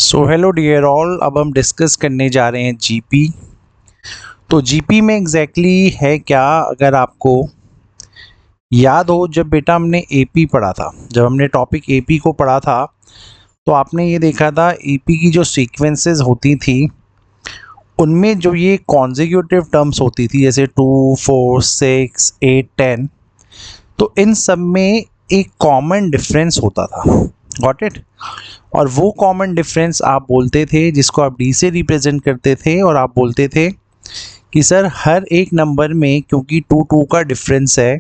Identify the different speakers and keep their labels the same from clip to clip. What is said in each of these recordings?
Speaker 1: So hello dear all, अब हम discuss करने जा रहे हैं जीपी। तो जीपी में एग्जैक्टली है क्या, अगर आपको याद हो, जब बेटा हमने एपी पढ़ा था, जब हमने टॉपिक एपी को पढ़ा था, तो आपने ये देखा था एपी की जो सीक्वेंसेस होती थी उनमें जो ये कॉन्जिक्यूटिव टर्म्स होती थी, जैसे 2, 4, 6, 8, 10, तो इन सब में एक कॉमन डिफरेंस होता था। Got it? और वो कॉमन डिफरेंस आप बोलते थे, जिसको आप डी से रिप्रेजेंट करते थे, और आप बोलते थे कि सर हर एक नंबर में क्योंकि 2 का डिफरेंस है,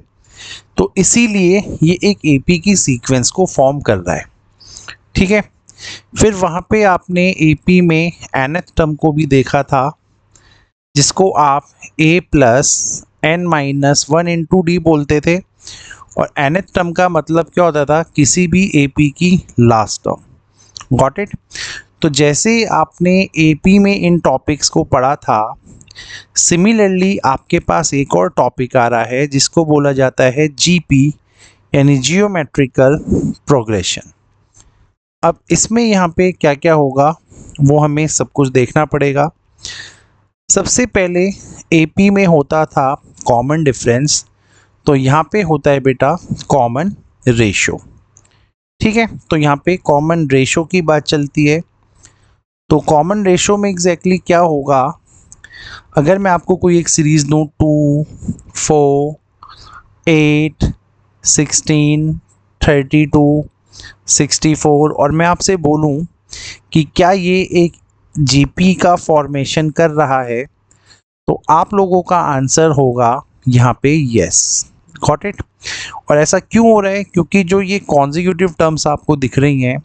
Speaker 1: तो इसीलिए ये एक एपी की सीक्वेंस को फॉर्म कर रहा है। ठीक है। फिर वहाँ पे आपने एपी में nth टर्म को भी देखा था, जिसको आप a plus n minus 1 into D बोलते थे, और nth टर्म का मतलब क्या होता था, किसी भी एपी की लास्ट टर्म। Got it? तो जैसे आपने एपी में इन टॉपिक्स को पढ़ा था, सिमिलरली आपके पास एक और टॉपिक आ रहा है जिसको बोला जाता है जीपी, यानी जियोमेट्रिकल प्रोग्रेशन। अब इसमें यहाँ पे क्या क्या होगा वो हमें सब कुछ देखना पड़ेगा। सबसे पहले एपी में होता था कॉमन डिफरेंस, तो यहाँ पे होता है बेटा कॉमन रेशो। ठीक है, तो यहाँ पे कॉमन रेशो की बात चलती है। तो कॉमन रेशो में एग्जैक्टली क्या होगा, अगर मैं आपको कोई एक सीरीज़ दूँ 2, 4, 8, 16, 32, 64, और मैं आपसे बोलूं कि क्या ये एक जीपी का फॉर्मेशन कर रहा है, तो आप लोगों का आंसर होगा यहाँ पे यस। Got it? और ऐसा क्यों हो रहा है, क्योंकि जो ये कॉन्जिक्यूटिव टर्म्स आपको दिख रही हैं,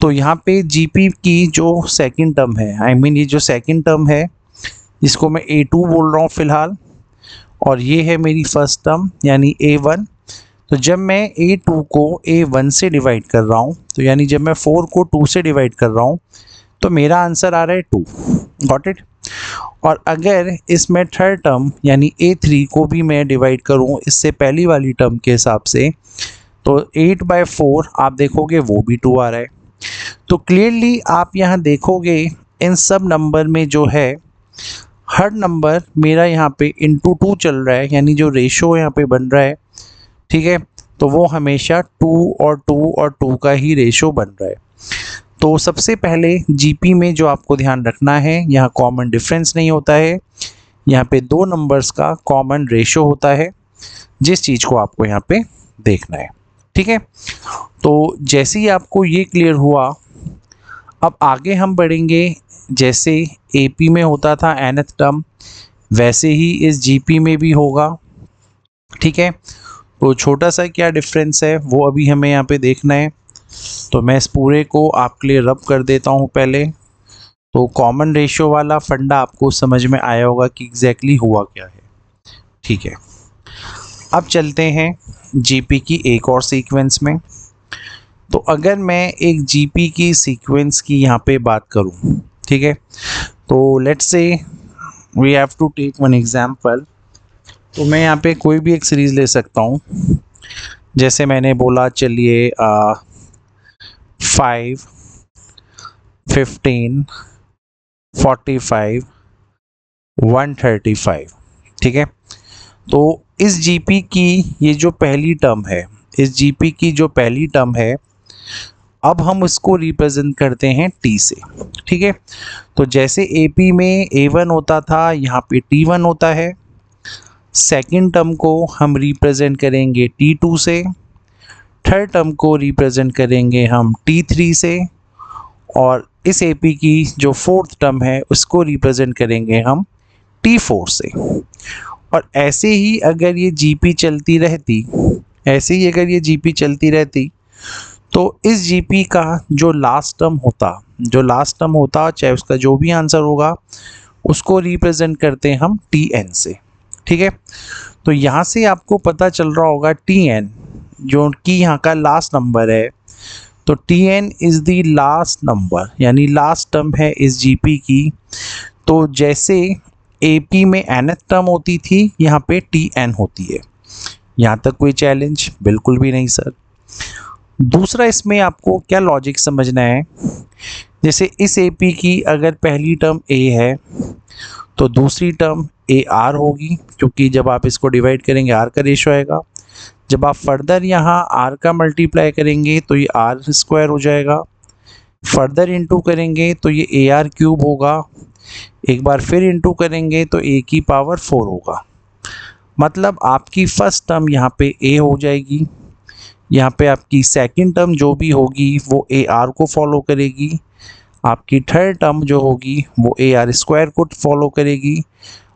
Speaker 1: तो यहाँ पे जीपी की जो सेकंड टर्म है, आई मीन ये जो सेकंड टर्म है, जिसको मैं A2 बोल रहा हूँ फ़िलहाल, और ये है मेरी फर्स्ट टर्म यानी A1। तो जब मैं A2 को A1 से डिवाइड कर रहा हूँ, तो यानी जब मैं 4 को 2 से डिवाइड कर रहा हूँ, तो मेरा आंसर आ रहा है 2। Got it? और अगर इसमें थर्ड टर्म यानी A3 को भी मैं डिवाइड करूँ इससे पहली वाली टर्म के हिसाब से, तो 8/4 आप देखोगे वो भी 2 आ रहा है। तो क्लियरली आप यहाँ देखोगे इन सब नंबर में जो है, हर नंबर मेरा यहाँ पे इंटू 2 चल रहा है, यानी जो रेशो यहाँ पे बन रहा है, ठीक है, तो वो हमेशा 2 और 2 और 2 का ही रेशो बन रहा है। तो सबसे पहले जीपी में जो आपको ध्यान रखना है, यहाँ कॉमन डिफरेंस नहीं होता है, यहाँ पे दो नंबर्स का कॉमन रेशो होता है, जिस चीज़ को आपको यहाँ पे देखना है। ठीक है, तो जैसे ही आपको ये क्लियर हुआ, अब आगे हम बढ़ेंगे। जैसे एपी में होता था nth टर्म, वैसे ही इस जीपी में भी होगा। ठीक है, तो छोटा सा क्या डिफरेंस है वो अभी हमें यहाँ पे देखना है। तो मैं इस पूरे को आपके लिए रब कर देता हूँ पहले। तो कॉमन रेशियो वाला फंडा आपको समझ में आया होगा कि एग्जैक्टली हुआ क्या है। ठीक है, अब चलते हैं जीपी की एक और सीक्वेंस में। तो अगर मैं एक जीपी की सीक्वेंस की यहाँ पे बात करूँ, ठीक है, तो let's say we have to take one example. तो मैं यहाँ पे कोई भी एक सीरीज़ ले सकता हूँ, जैसे मैंने बोला, चलिए 5, 15, 45, 135। ठीक है, तो इस जीपी की ये जो पहली टर्म है, इस जीपी की जो पहली टर्म है, अब हम इसको रिप्रेजेंट करते हैं टी से। ठीक है, तो जैसे एपी में A1 होता था, यहाँ पे T1 होता है। सेकंड टर्म को हम रिप्रेजेंट करेंगे T2 से, थर्ड टर्म को रिप्रेजेंट करेंगे हम T3 से, और इस एपी की जो फोर्थ टर्म है उसको रिप्रेजेंट करेंगे हम T4 से। और ऐसे ही अगर ये जीपी चलती रहती, तो इस जीपी का जो लास्ट टर्म होता, चाहे उसका जो भी आंसर होगा, उसको रिप्रेजेंट करते हैं हम Tn से। ठीक है, तो यहाँ से आपको पता चल रहा होगा Tn जो कि यहाँ का लास्ट नंबर है, तो Tn is the last number, यानी लास्ट टर्म है इस जीपी की। तो जैसे एपी में nth टर्म होती थी, यहाँ पे Tn होती है। यहाँ तक कोई चैलेंज? बिल्कुल भी नहीं सर। दूसरा, इसमें आपको क्या लॉजिक समझना है, जैसे इस AP की अगर पहली टर्म A है तो दूसरी टर्म AR होगी, क्योंकि जब आप इसको डिवाइड करेंगे R का रेशो आएगा। जब आप फर्दर यहाँ R का मल्टीप्लाई करेंगे तो ये R स्क्वायर हो जाएगा। फर्दर इंटू करेंगे तो ये AR क्यूब होगा। एक बार फिर इंटू करेंगे तो A की पावर 4 होगा। मतलब आपकी फर्स्ट टर्म यहाँ पे A हो जाएगी, यहाँ पे आपकी सेकंड टर्म जो भी होगी वो AR को फॉलो करेगी, आपकी थर्ड टर्म जो होगी वो AR स्क्वायर को फॉलो करेगी,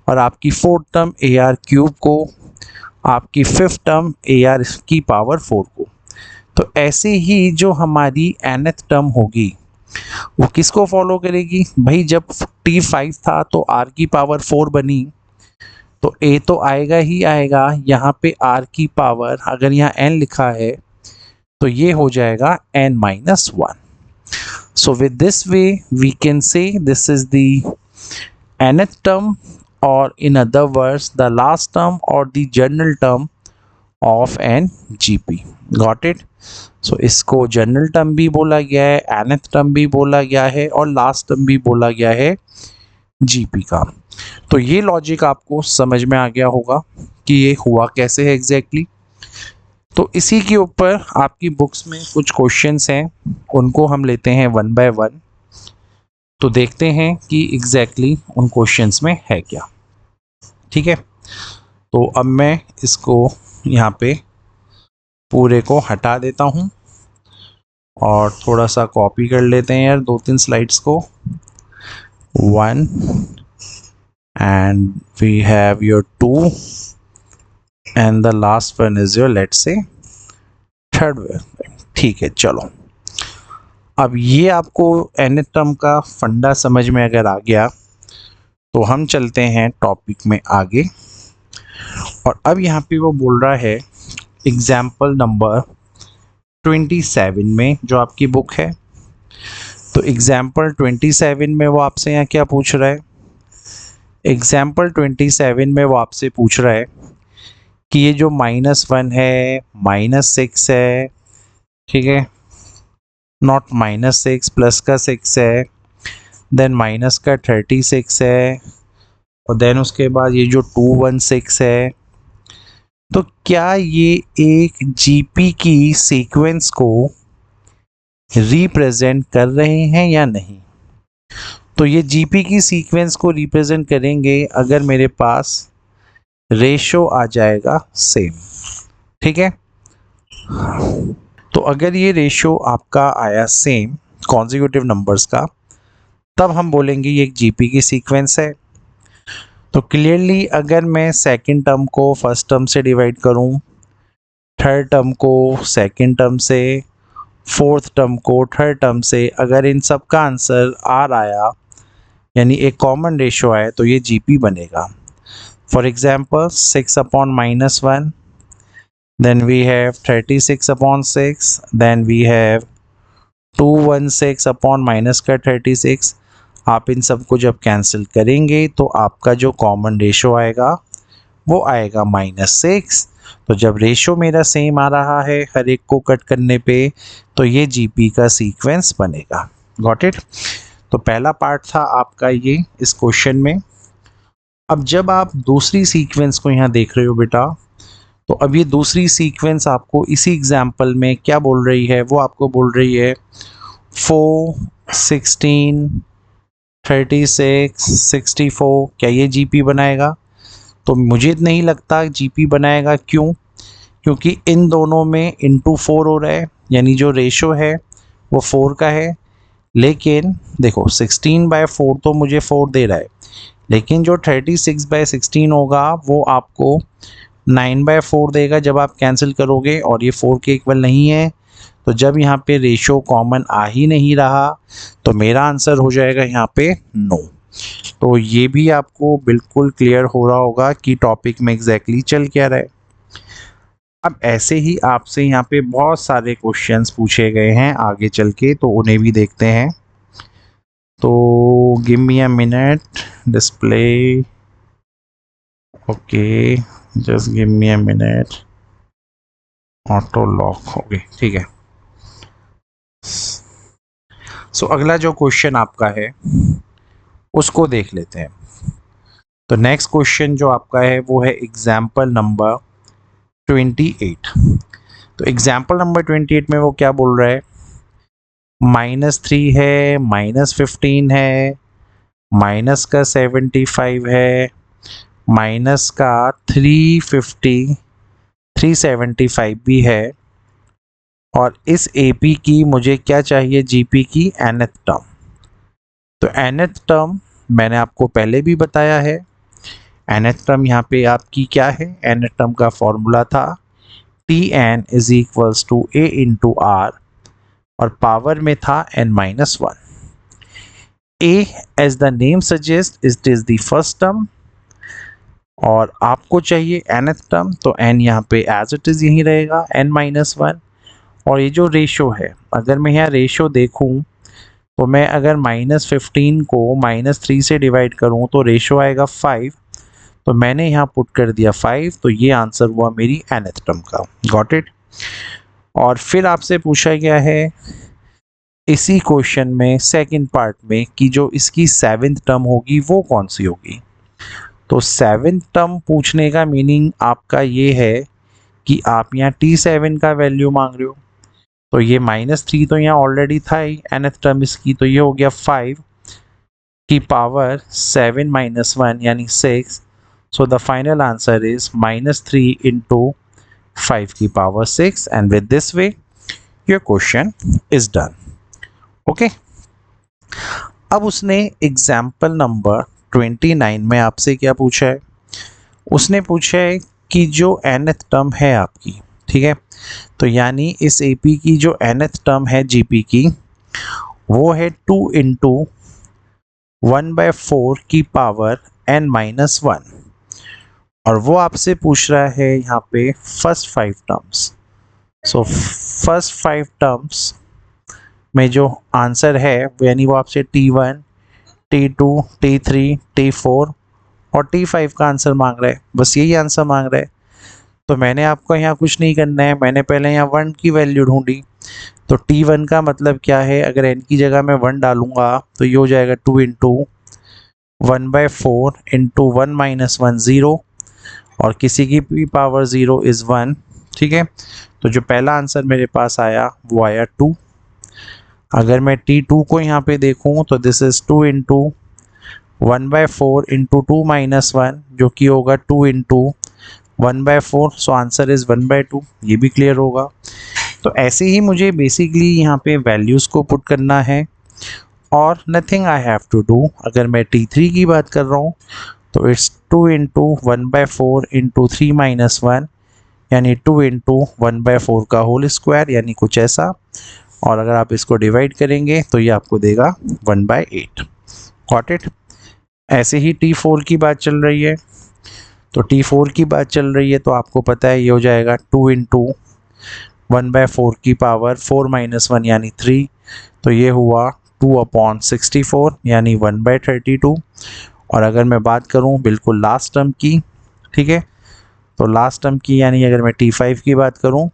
Speaker 1: और आपकी फोर्थ टर्म AR क्यूब को, आपकी फिफ्थ टर्म AR की पावर 4 को। तो ऐसे ही जो हमारी nth टर्म होगी वो किसको फॉलो करेगी? भाई जब T5 था तो R की पावर 4 बनी, तो A तो आएगा ही आएगा। यहाँ पे R की पावर अगर यहाँ n लिखा है तो ये हो जाएगा n-1। So with this way we can say this is the nth term, or in other words the last term or the general term of an GP. Got it? So इसको general term भी बोला गया है, nth term भी बोला गया है, और लास्ट टर्म भी बोला गया है GP का। तो ये लॉजिक आपको समझ में आ गया होगा कि ये हुआ कैसे है एग्जैक्टली। तो इसी के ऊपर आपकी बुक्स में कुछ क्वेश्चंस हैं, उनको हम लेते हैं वन बाय वन। तो देखते हैं कि एग्जैक्टली उन क्वेश्चंस में है क्या। ठीक है, तो अब मैं इसको यहाँ पे पूरे को हटा देता हूँ और थोड़ा सा कॉपी कर लेते हैं यार 2-3 स्लाइड्स को। 1 and we have your 2 and the last one is your let's say third way. ठीक है, चलो अब ये आपको nth टर्म का फंडा समझ में अगर आ गया तो हम चलते हैं टॉपिक में आगे। और अब यहाँ पे वो बोल रहा है एग्जाम्पल नंबर 27 में जो आपकी बुक है। तो एग्जाम्पल 27 में वो आपसे यहाँ क्या पूछ रहा है? एग्जाम्पल 27 में वो आपसे पूछ रहा है कि ये जो -1 है, -6 है, ठीक है, नॉट -6 प्लस का 6 है, देन माइनस का 36 है, और देन उसके बाद ये जो 216 है। तो क्या ये एक GP की सीक्वेंस को रिप्रेजेंट कर रहे हैं या नहीं? तो ये GP की सीक्वेंस को रिप्रेजेंट करेंगे अगर मेरे पास रेशो आ जाएगा सेम। ठीक है, तो अगर ये रेशो आपका आया सेम कॉन्जिक्यूटिव नंबर्स का, तब हम बोलेंगे ये एक GP की सीक्वेंस है। तो क्लियरली अगर मैं सेकंड टर्म को फर्स्ट टर्म से डिवाइड करूं, थर्ड टर्म को सेकंड टर्म से, फोर्थ टर्म को थर्ड टर्म से, अगर इन सब का आंसर R आया यानी एक कॉमन रेशो आए तो ये GP बनेगा। For example 6/-1, then we have 36/6, then we have 216 minus का 36। आप इन सब को जब कैंसिल करेंगे तो आपका जो कॉमन रेशो आएगा वो आएगा -6। तो जब रेशो मेरा सेम आ रहा है हर एक को कट करने पे, तो ये GP का सीक्वेंस बनेगा। Got it? तो पहला पार्ट था आपका ये इस क्वेश्चन में। अब जब आप दूसरी सीक्वेंस को यहाँ देख रहे हो बेटा, तो अब ये दूसरी सीक्वेंस आपको इसी एग्जाम्पल में क्या बोल रही है? वो आपको बोल रही है 4, 16, 36, 64। क्या ये GP बनाएगा? तो मुझे नहीं लगता GP बनाएगा। क्यों? क्योंकि इन दोनों में इंटू 4 हो रहा है, यानी जो रेशो है वो 4 का है। लेकिन देखो 16/4 तो मुझे 4 दे रहा है, लेकिन जो 36/16 होगा वो आपको 9/4 देगा जब आप कैंसिल करोगे, और ये 4 के इक्वल नहीं है। तो जब यहाँ पे रेशो कॉमन आ ही नहीं रहा तो मेरा आंसर हो जाएगा यहाँ पे नो। तो ये भी आपको बिल्कुल क्लियर हो रहा होगा कि टॉपिक में एग्जैक्टली चल क्या रहा है। अब ऐसे ही आपसे यहाँ पे बहुत सारे क्वेश्चंस पूछे गए हैं आगे चल के, तो उन्हें भी देखते हैं। तो give me a minute, display, okay, just give me a minute, auto lock, okay ठीक है। सो अगला जो क्वेश्चन आपका है उसको देख लेते हैं। तो नेक्स्ट क्वेश्चन जो आपका है वो है एग्जाम्पल नंबर 28। तो एग्जाम्पल नंबर 28 में वो क्या बोल रहा है, -3 है, -15 है, माइनस का 75 है, माइनस का 375 भी है, और इस AP की मुझे क्या चाहिए, GP की nth टर्म। तो nth टर्म मैंने आपको पहले भी बताया है, nth टर्म यहाँ पे आपकी क्या है, nth टर्म का फॉर्मूला था Tn is equals to A into R, और पावर में था n-1। A as the name suggests it is the first term, और आपको चाहिए nth टर्म, तो n यहाँ पे एज इट इज़ यही रहेगा n-1। और ये जो रेशो है, अगर मैं यहाँ रेशो देखूँ तो मैं अगर -15 को -3 से डिवाइड करूँ तो रेशो आएगा 5, तो मैंने यहाँ पुट कर दिया 5, तो ये आंसर हुआ मेरी nth टर्म का। Got it. और फिर आपसे पूछा गया है इसी क्वेश्चन में सेकंड पार्ट में कि जो इसकी 7th टर्म होगी वो कौन सी होगी। तो 7th टर्म पूछने का मीनिंग आपका ये है कि आप यहाँ T7 का वैल्यू मांग रहे हो, तो ये -3 तो यहाँ ऑलरेडी था ही nth टर्म इसकी, तो ये हो गया 5 की पावर 7 - 1 यानी 6। So the final answer is -3 into 5 की power 6, and with this way your question is done. Okay. अब उसने एग्जाम्पल नंबर 29 में आपसे क्या पूछा है, उसने पूछा है कि जो nth टर्म है आपकी, ठीक है, तो यानी इस AP की जो nth टर्म है GP की, वो है 2 इंटू 1/4 की पावर n-1, और वो आपसे पूछ रहा है यहाँ पे first 5 terms. So first 5 terms में जो आंसर है यानी वो आपसे T1, T2, T3, T4 और T5 का आंसर मांग रहा है, बस यही आंसर मांग रहा है। तो मैंने आपको यहाँ कुछ नहीं करना है, मैंने पहले यहाँ 1 की वैल्यू ढूंढी। तो T1 का मतलब क्या है, अगर n की जगह मैं 1 डालूंगा तो ये हो जाएगा 2 इंटू 1/4 इंटू 1 - 1 0, और किसी की भी पावर 0 इज़ 1, ठीक है। तो जो पहला आंसर मेरे पास आया वो आया 2। अगर मैं T2 को यहाँ पे देखूँ तो दिस इज़ 2 इंटू 1/4 इंटू 2 - 1, जो कि होगा 2 इंटू 1/4, सो आंसर इज़ 1/2। ये भी क्लियर होगा। तो ऐसे ही मुझे बेसिकली यहाँ पे वैल्यूज़ को पुट करना है, और nothing I have to do. अगर मैं T3 की बात कर रहा हूँ तो इट्स 2 इंटू 1/4 इंटू 3 - 1, यानी 2 इंटू 1/4 का होल स्क्वायर, यानी कुछ ऐसा। और अगर आप इसको डिवाइड करेंगे तो ये आपको देगा 1/8। Got it. ऐसे ही T4 की बात चल रही है, तो T4 की बात चल रही है तो आपको पता है ये हो जाएगा 2 इंटू 1/4 की पावर 4 - 1 यानी 3, तो ये हुआ 2/64 यानी 1/32। और अगर मैं बात करूं बिल्कुल लास्ट टर्म की, ठीक है, तो लास्ट टर्म की यानी अगर मैं T5 की बात करूं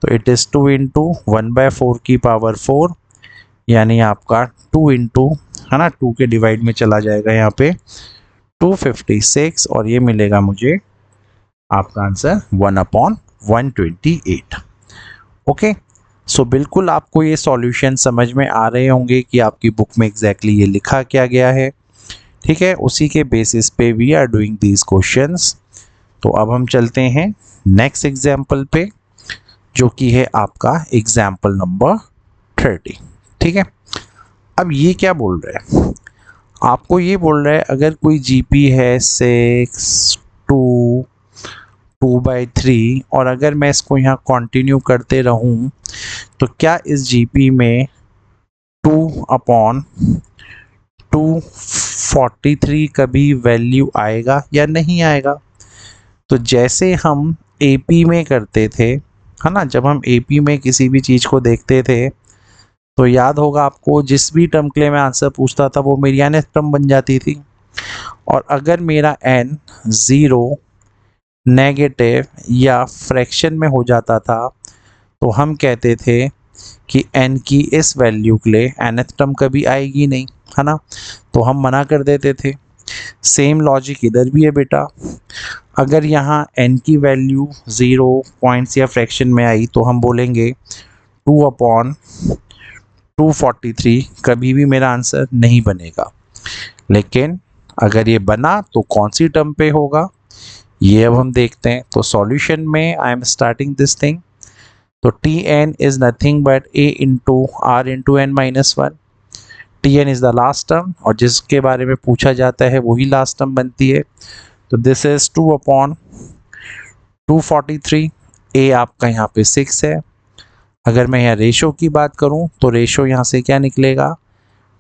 Speaker 1: तो इट इज़ 2 इंटू 1/4 की पावर 4, यानी आपका 2 इंटू, है ना, 2 के डिवाइड में चला जाएगा यहाँ पे 256, और ये मिलेगा मुझे आपका आंसर 1/128। ओके। सो बिल्कुल आपको ये सॉल्यूशन समझ में आ रहे होंगे कि आपकी बुक में एग्जैक्टली ये लिखा क्या गया है, ठीक है। उसी के बेसिस पे we are doing these questions. तो अब हम चलते हैं नेक्स्ट एग्जाम्पल पे, जो कि है आपका एग्जाम्पल नंबर 30, ठीक है। अब ये क्या बोल रहा है, आपको ये बोल रहा है अगर कोई GP है 6, 2, 2/3, और अगर मैं इसको यहाँ कंटिन्यू करते रहूँ तो क्या इस GP में 2/243 कभी वैल्यू आएगा या नहीं आएगा। तो जैसे हम AP में करते थे, है ना, जब हम AP में किसी भी चीज़ को देखते थे तो याद होगा आपको, जिस भी टर्म के लिए मैं आंसर पूछता था वो मेरी nth टर्म बन जाती थी। और अगर मेरा n 0, नेगेटिव या फ्रैक्शन में हो जाता था तो हम कहते थे कि n की इस वैल्यू के लिए nth टर्म कभी आएगी नहीं, है ना, तो हम मना कर देते थे। सेम लॉजिक इधर भी है बेटा, अगर यहाँ n की वैल्यू 0 पॉइंट्स या फ्रैक्शन में आई तो हम बोलेंगे 2/243 कभी भी मेरा आंसर नहीं बनेगा। लेकिन अगर ये बना तो कौन सी टर्म पे होगा, ये अब हम देखते हैं। तो सॉल्यूशन में I am starting this thing, तो Tn is nothing but a into R into n minus one. Tn is the last term और जिसके बारे में पूछा जाता है वही लास्ट टर्म बनती है। तो दिस इज 2/243, a आपका यहाँ पे 6 है। अगर मैं यहाँ रेशो की बात करूँ तो रेशो यहाँ से क्या निकलेगा,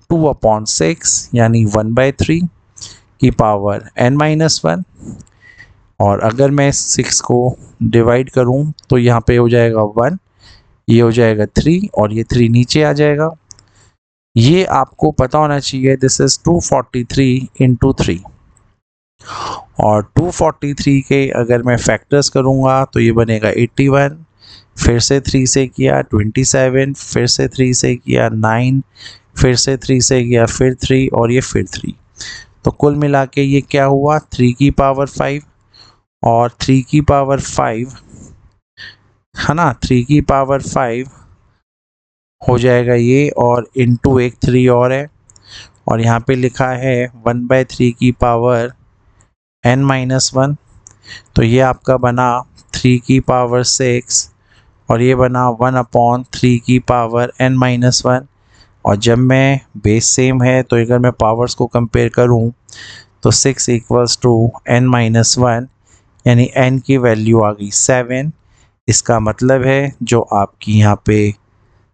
Speaker 1: 2/6 यानी 1/3 की पावर n माइनस वन। और अगर मैं 6 को डिवाइड करूं तो यहाँ पे हो जाएगा 1, ये हो जाएगा 3 और ये 3 नीचे आ जाएगा। ये आपको पता होना चाहिए, दिस इज 243 इंटू 3। और 243 के अगर मैं फैक्टर्स करूँगा तो ये बनेगा 81, फिर से 3 से किया 27, फिर से 3 से किया 9, फिर से 3 से किया फिर 3 और ये फिर 3। तो कुल मिला के ये क्या हुआ, 3 की पावर 5 और 3 की पावर 5, है ना, 3 की पावर 5 हो जाएगा ये, और इनटू एक 3 और है, और यहाँ पे लिखा है 1/3 की पावर n माइनस वन। तो ये आपका बना 3 की पावर 6 और ये बना 1/3 की पावर n माइनस वन। और जब मैं बेस सेम है तो अगर मैं पावर्स को कंपेयर करूँ तो 6 equals to n minus one, यानी n की वैल्यू आ गई 7। इसका मतलब है जो आपकी यहाँ पे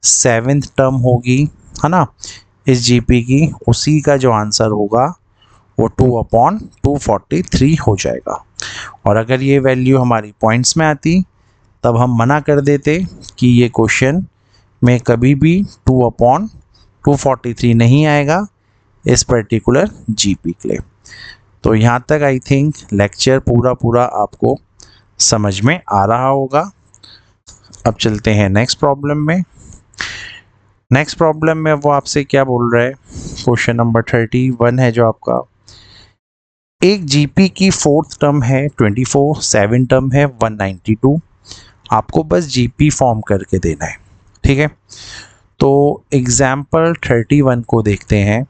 Speaker 1: 7th टर्म होगी, है ना, इस जीपी की, उसी का जो आंसर होगा वो 2/243 हो जाएगा। और अगर ये वैल्यू हमारी पॉइंट्स में आती तब हम मना कर देते कि ये क्वेश्चन में कभी भी 2/243 नहीं आएगा इस पर्टिकुलर जीपी के लिए। तो यहाँ तक आई थिंक लेक्चर पूरा आपको समझ में आ रहा होगा। अब चलते हैं नेक्स्ट प्रॉब्लम में। नेक्स्ट प्रॉब्लम में वो आपसे क्या बोल रहा है, क्वेश्चन नंबर 31 है जो आपका, एक जीपी की 4th टर्म है 24, 7 टर्म है 192। आपको बस जीपी फॉर्म करके देना है, ठीक है। तो एग्जाम्पल 31 को देखते हैं।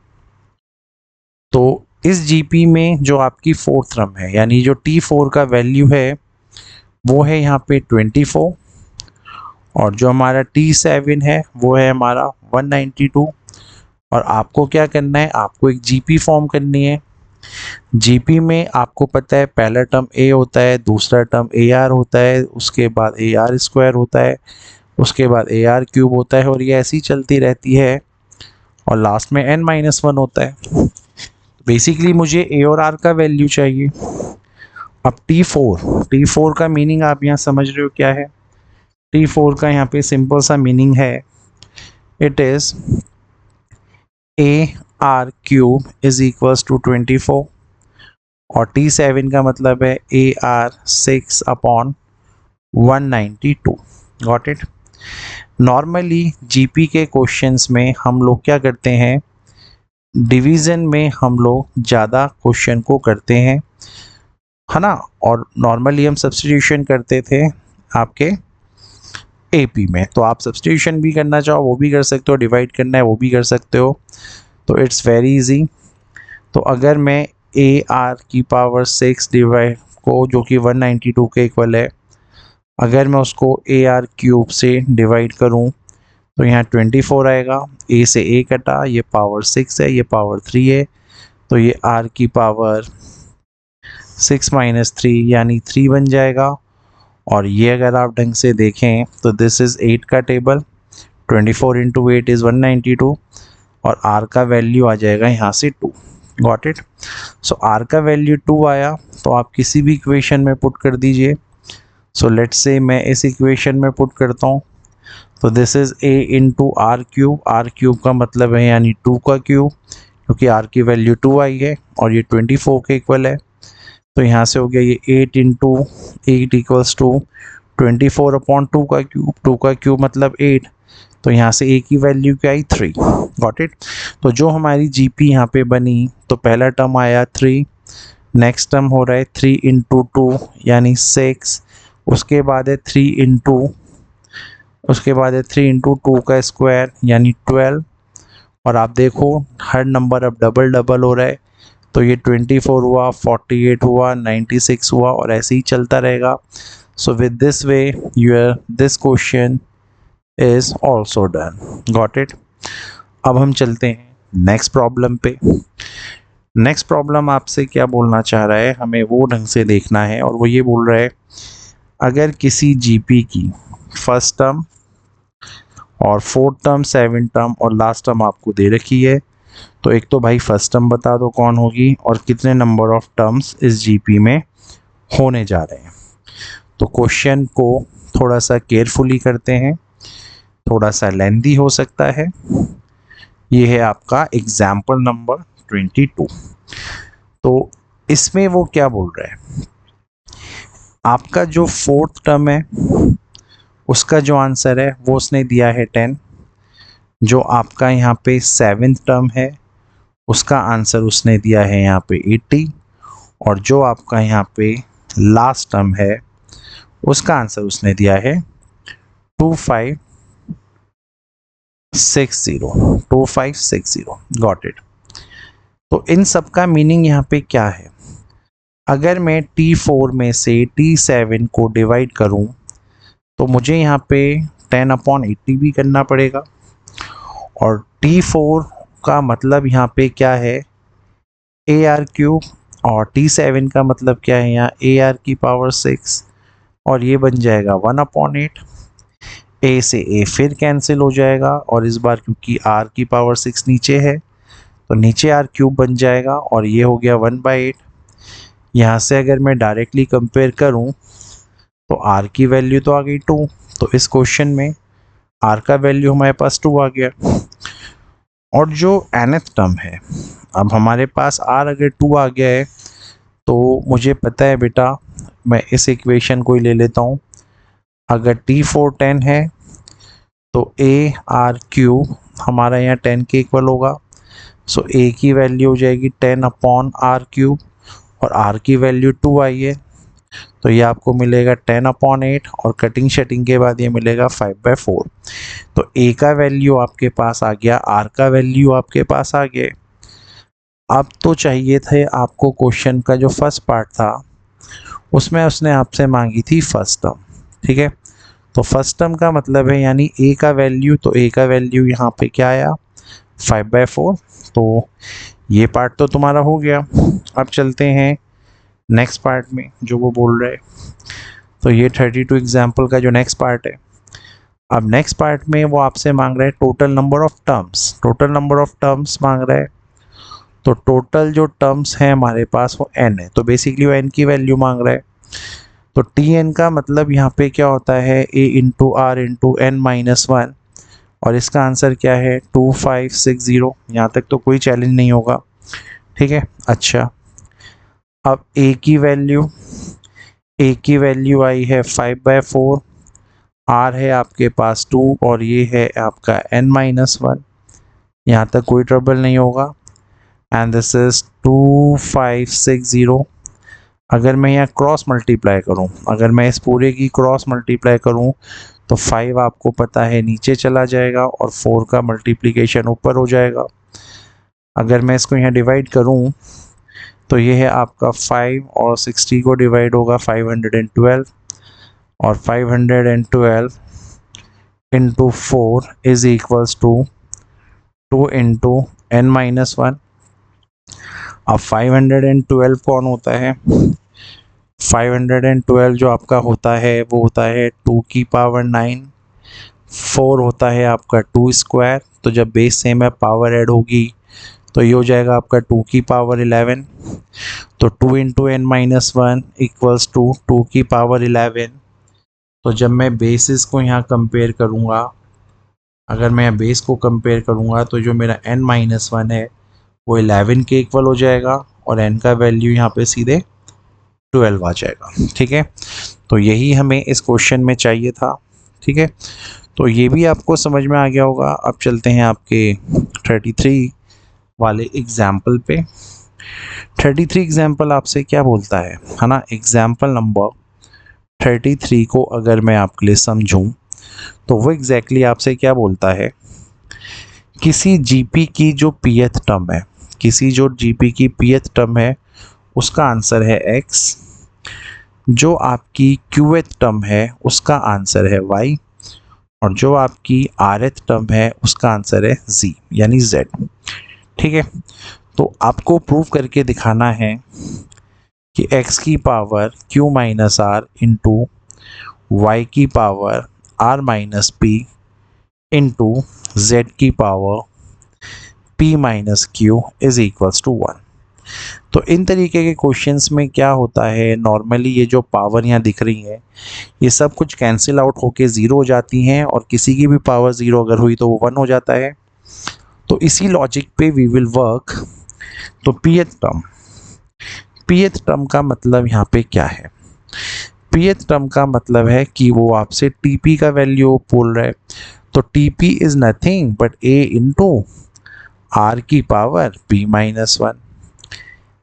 Speaker 1: तो इस जीपी में जो आपकी 4th टर्म है, यानी जो T4 का वैल्यू है वो है यहाँ पे 24, और जो हमारा T7 है वो है हमारा 192। और आपको क्या करना है, आपको एक जीपी फॉर्म करनी है। जीपी में आपको पता है पहला टर्म a होता है, दूसरा टर्म AR होता है, उसके बाद AR स्क्वायर होता है, उसके बाद AR क्यूब होता है, और ये ऐसी चलती रहती है, और लास्ट में n-1 होता है। बेसिकली मुझे a और r का वैल्यू चाहिए। अब T4 का मीनिंग आप यहाँ समझ रहे हो क्या है। T4 का यहाँ पे सिंपल सा मीनिंग है, it is AR cube is equals to 24, और T7 का मतलब है AR 6/192। Got it. Normally GP के क्वेश्चंस में हम लोग क्या करते हैं, डिवीज़न में हम लोग ज़्यादा क्वेश्चन को करते हैं, है ना, और नॉर्मली हम सब्स्टिट्यूशन करते थे आपके एपी में। तो आप सब्स्टिट्यूशन भी करना चाहो वो भी कर सकते हो, डिवाइड करना है वो भी कर सकते हो, तो इट्स वेरी इजी। तो अगर मैं AR की पावर 6 डिवाइड को, जो कि 192 के इक्वल है, अगर मैं उसको AR क्यूब से डिवाइड करूं तो यहाँ 24 आएगा, A से A कटा, ये पावर 6 है, ये पावर 3 है, तो ये R की पावर 6 माइनस 3 यानी 3 बन जाएगा। और ये अगर आप ढंग से देखें तो दिस इज़ 8 का टेबल, 24 इंटू 8 इज़ 192, और R का वैल्यू आ जाएगा यहाँ से 2। Got it. सो R का वैल्यू 2 आया तो आप किसी भी इक्वेशन में पुट कर दीजिए। सो लेट्स से मैं इस इक्वेशन में पुट करता हूँ, तो this is A into R cube का मतलब है यानी 2 का क्यूब, क्योंकि R की वैल्यू 2 आई है और ये 24 के इक्वल है। तो यहाँ से हो गया ये 8 इंटू 8 इक्वल्स टू 24/2 का क्यूब, 2 का क्यूब मतलब 8, तो यहाँ से a की वैल्यू क्या आई 3, गॉट इट। तो जो हमारी जीपी यहाँ पे बनी, तो पहला टर्म आया 3, नेक्स्ट टर्म हो रहा है 3 इंटू 2 यानी 6, उसके बाद है 3 इंटू 2 का स्क्वायर यानी 12, और आप देखो हर नंबर अब डबल डबल हो रहा है, तो ये 24 हुआ, 48 हुआ, 96 हुआ, और ऐसे ही चलता रहेगा। So with this way this question is also done, got it. अब हम चलते हैं नेक्स्ट प्रॉब्लम पे। नेक्स्ट प्रॉब्लम आपसे क्या बोलना चाह रहा है, हमें वो ढंग से देखना है, और वो ये बोल रहा है अगर किसी जीपी की फर्स्ट टर्म और फोर्थ टर्म, सेवन टर्म और लास्ट टर्म आपको दे रखी है, तो एक तो भाई फर्स्ट टर्म बता दो कौन होगी और कितने नंबर ऑफ टर्म्स इस जीपी में होने जा रहे हैं। तो क्वेश्चन को थोड़ा सा केयरफुली करते हैं, थोड़ा सा लेंदी हो सकता है। ये है आपका एग्जाम्पल नंबर 22। तो इसमें वो क्या बोल रहा है, आपका जो फोर्थ टर्म है उसका जो आंसर है वो उसने दिया है 10, जो आपका यहाँ पे सेवेंथ टर्म है उसका आंसर उसने दिया है यहाँ पे 80, और जो आपका यहाँ पे लास्ट टर्म है उसका आंसर उसने दिया है 2560, गॉट इट। तो इन सब का मीनिंग यहाँ पे क्या है, अगर मैं T4 में से T7 को डिवाइड करूँ तो मुझे यहाँ पे 10/80 भी करना पड़ेगा, और T4 का मतलब यहाँ पे क्या है AR3, और T7 का मतलब क्या है यहाँ AR की पावर 6, और ये बन जाएगा 1/8। A से A फिर कैंसिल हो जाएगा, और इस बार क्योंकि R की पावर 6 नीचे है तो नीचे R³ बन जाएगा, और ये हो गया 1/8। यहाँ से अगर मैं डायरेक्टली कंपेयर करूँ तो R की वैल्यू तो आ गई 2, तो इस क्वेश्चन में R का वैल्यू हमारे पास 2 आ गया। और जो nth टर्म है, अब हमारे पास R अगर 2 आ गया है तो मुझे पता है बेटा, मैं इस इक्वेशन को ही ले लेता हूँ। अगर T4 10 है तो AR³ हमारा यहाँ 10 के इक्वल होगा, सो A की वैल्यू हो जाएगी 10/R³, और R की वैल्यू 2 आई है, तो ये आपको मिलेगा 10/8, और कटिंग शटिंग के बाद ये मिलेगा 5/4। तो A का वैल्यू आपके पास आ गया, R का वैल्यू आपके पास आ गया। अब तो चाहिए थे आपको क्वेश्चन का जो फर्स्ट पार्ट था उसमें उसने आपसे मांगी थी फर्स्ट टर्म, ठीक है। तो फर्स्ट टर्म का मतलब है यानी A का वैल्यू, तो A का वैल्यू यहाँ पे क्या आया 5/4। तो ये पार्ट तो तुम्हारा हो गया। अब चलते हैं नेक्स्ट पार्ट में जो वो बोल रहे हैं। तो ये 32 एग्जाम्पल का जो नेक्स्ट पार्ट है, अब नेक्स्ट पार्ट में वो आपसे मांग रहा है टोटल नंबर ऑफ टर्म्स मांग रहा है। तो टोटल जो टर्म्स हैं हमारे पास वो n है, तो बेसिकली वो n की वैल्यू मांग रहा है। तो Tn का मतलब यहाँ पे क्या होता है a into R into n-1, और इसका आंसर क्या है 2560। यहाँ तक तो कोई चैलेंज नहीं होगा, ठीक है। अच्छा, अब a की वैल्यू आई है 5/4, r है आपके पास 2, और ये है आपका n-1, यहाँ तक कोई ट्रबल नहीं होगा, एंड दिस इज 2560। अगर मैं यहाँ क्रॉस मल्टीप्लाई करूँ, अगर मैं इस पूरे की क्रॉस मल्टीप्लाई करूँ तो 5 आपको पता है नीचे चला जाएगा और 4 का मल्टीप्लिकेशन ऊपर हो जाएगा। अगर मैं इसको यहाँ डिवाइड करूँ तो ये है आपका 5 और 60 को डिवाइड होगा 512, और 512 into 4 is equals to 2 into n-1। अब 512 कौन होता है, 512 जो आपका होता है वो होता है 2 की पावर 9, 4 होता है आपका 2 स्क्वायर, तो जब बेस सेम है पावर ऐड होगी तो ये हो जाएगा आपका 2 की पावर 11। तो 2 इंटू n-1 इक्वल्स टू 2 की पावर 11। तो जब मैं बेसिस को यहाँ कंपेयर करूँगा, अगर मैं बेस को कंपेयर करूँगा तो जो मेरा n-1 है वो 11 के इक्वल हो जाएगा, और n का वैल्यू यहाँ पे सीधे 12 आ जाएगा, ठीक है। तो यही हमें इस क्वेश्चन में चाहिए था, ठीक है। तो ये भी आपको समझ में आ गया होगा। अब चलते हैं आपके 33 वाले एग्जाम्पल पे। 33 एग्जाम्पल आपसे क्या बोलता है ना। एग्जाम्पल नंबर 33 को अगर मैं आपके लिए समझूं तो वो एग्जैक्टली आपसे क्या बोलता है, किसी जीपी की जो पीएथ टर्म है, किसी जो जीपी की पीएथ टर्म है उसका आंसर है x, जो आपकी क्यूएथ टर्म है उसका आंसर है y, और जो आपकी आरएथ टर्म है उसका आंसर है z यानी z। ठीक है, तो आपको प्रूव करके दिखाना है कि x की power q minus r into y की power r minus p into z की power p minus q is equals to 1। तो इन तरीके के क्वेश्चंस में क्या होता है, नॉर्मली ये जो पावर यहाँ दिख रही है ये सब कुछ कैंसिल आउट होके ज़ीरो हो जाती हैं, और किसी की भी पावर ज़ीरो अगर हुई तो वो 1 हो जाता है। तो इसी लॉजिक पे वी विल वर्क। तो पीएथ टर्म का मतलब यहाँ पे क्या है, पीएथ टर्म का मतलब है कि वो आपसे टीपी का वैल्यू बोल रहा है। तो TP is nothing but A into R की पावर पी माइनस 1।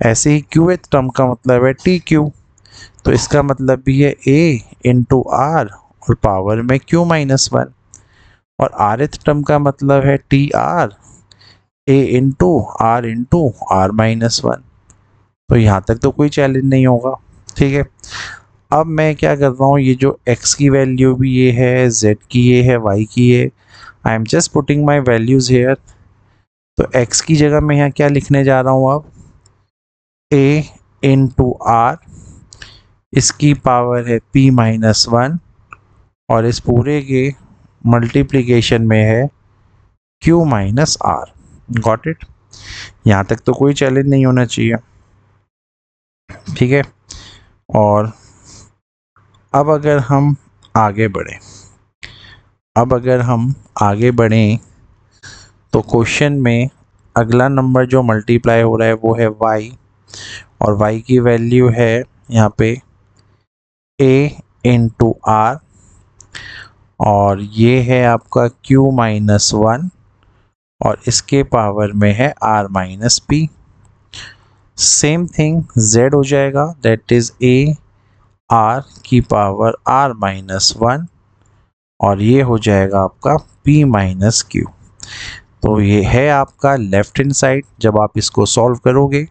Speaker 1: ऐसे ही क्यूएथ टर्म का मतलब है टी क्यू, तो इसका मतलब भी है ए इंटू आर और पावर में क्यू माइनस 1। और आरएथ टर्म का मतलब है T R, A into are minus 1। तो यहाँ तक तो कोई चैलेंज नहीं होगा। ठीक है, अब मैं क्या कर रहा हूँ, ये जो x की वैल्यू भी ये है, z की ये है, y की ये, I am just putting my values here. तो x की जगह मैं यहाँ क्या लिखने जा रहा हूँ, अब a इंटू आर, इसकी पावर है p माइनस 1, और इस पूरे के मल्टीप्लिकेशन में है q minus R. Got it, यहाँ तक तो कोई चैलेंज नहीं होना चाहिए। ठीक है, और अब अगर हम आगे बढ़ें, तो क्वेश्चन में अगला नंबर जो मल्टीप्लाई हो रहा है वो है y, और y की वैल्यू है यहाँ पे a इंटू आर, और ये है आपका q माइनस 1, और इसके पावर में है r minus P. Same thing z हो जाएगा, दैट इज a r की पावर r माइनस 1, और ये हो जाएगा आपका p माइनस क्यू। तो ये है आपका लेफ्ट हैंड साइड। जब आप इसको सॉल्व करोगे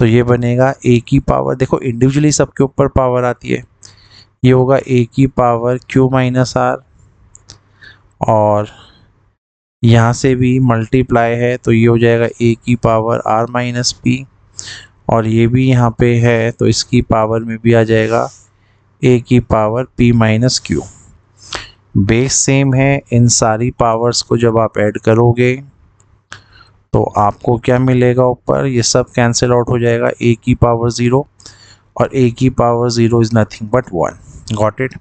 Speaker 1: तो ये बनेगा a की पावर, देखो इंडिविजुअली सबके ऊपर पावर आती है, ये होगा a की पावर q माइनस आर, और यहाँ से भी मल्टीप्लाई है तो ये हो जाएगा a की पावर r माइनस पी, और ये भी यहाँ पे है तो इसकी पावर में भी आ जाएगा a की power p minus Q. Base same है, इन सारी पावर्स को जब आप ऐड करोगे तो आपको क्या मिलेगा, ऊपर ये सब कैंसिल आउट हो जाएगा, a की पावर 0, और a की power 0 is nothing but 1। Got it.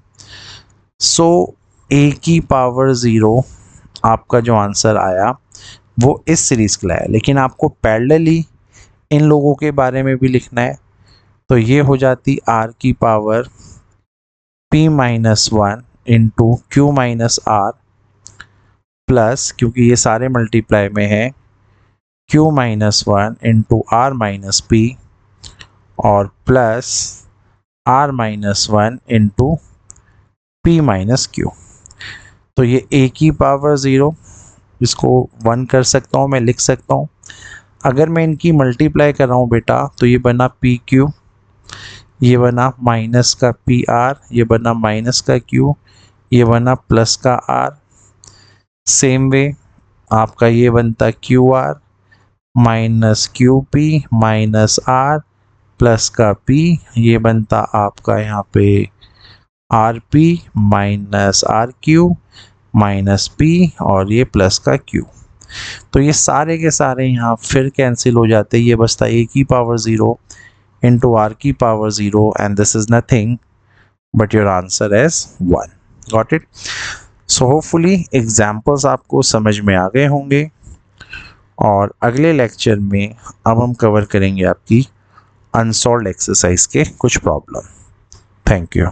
Speaker 1: So a की पावर 0 आपका जो आंसर आया वो इस सीरीज़ के लिए आया, लेकिन आपको पैरेलली इन लोगों के बारे में भी लिखना है। तो ये हो जाती r की power p minus 1 into q minus are, plus क्योंकि ये सारे मल्टीप्लाई में है q minus 1 into are minus P, और plus r minus 1 into p minus q. तो ये a की पावर 0, इसको 1 कर सकता हूँ, मैं लिख सकता हूँ। अगर मैं इनकी मल्टीप्लाई कर रहा हूँ बेटा तो ये बना पी क्यू, ये बना माइनस का पी आर, ये बना माइनस का क्यू, ये बना प्लस का आर। सेम वे आपका ये बनता Q R minus Q P minus are plus का पी, ये बनता आपका यहाँ पे R P minus R Q minus P, और ये प्लस का क्यू। तो ये सारे के सारे यहाँ फिर कैंसिल हो जाते, ये बचता a की पावर 0 इंटू आर की power 0, and this is nothing but your answer is 1। Got it. So hopefully examples आपको समझ में आ गए होंगे, और अगले लेक्चर में अब हम कवर करेंगे आपकी अनसॉल्व्ड एक्सरसाइज के कुछ प्रॉब्लम। Thank you.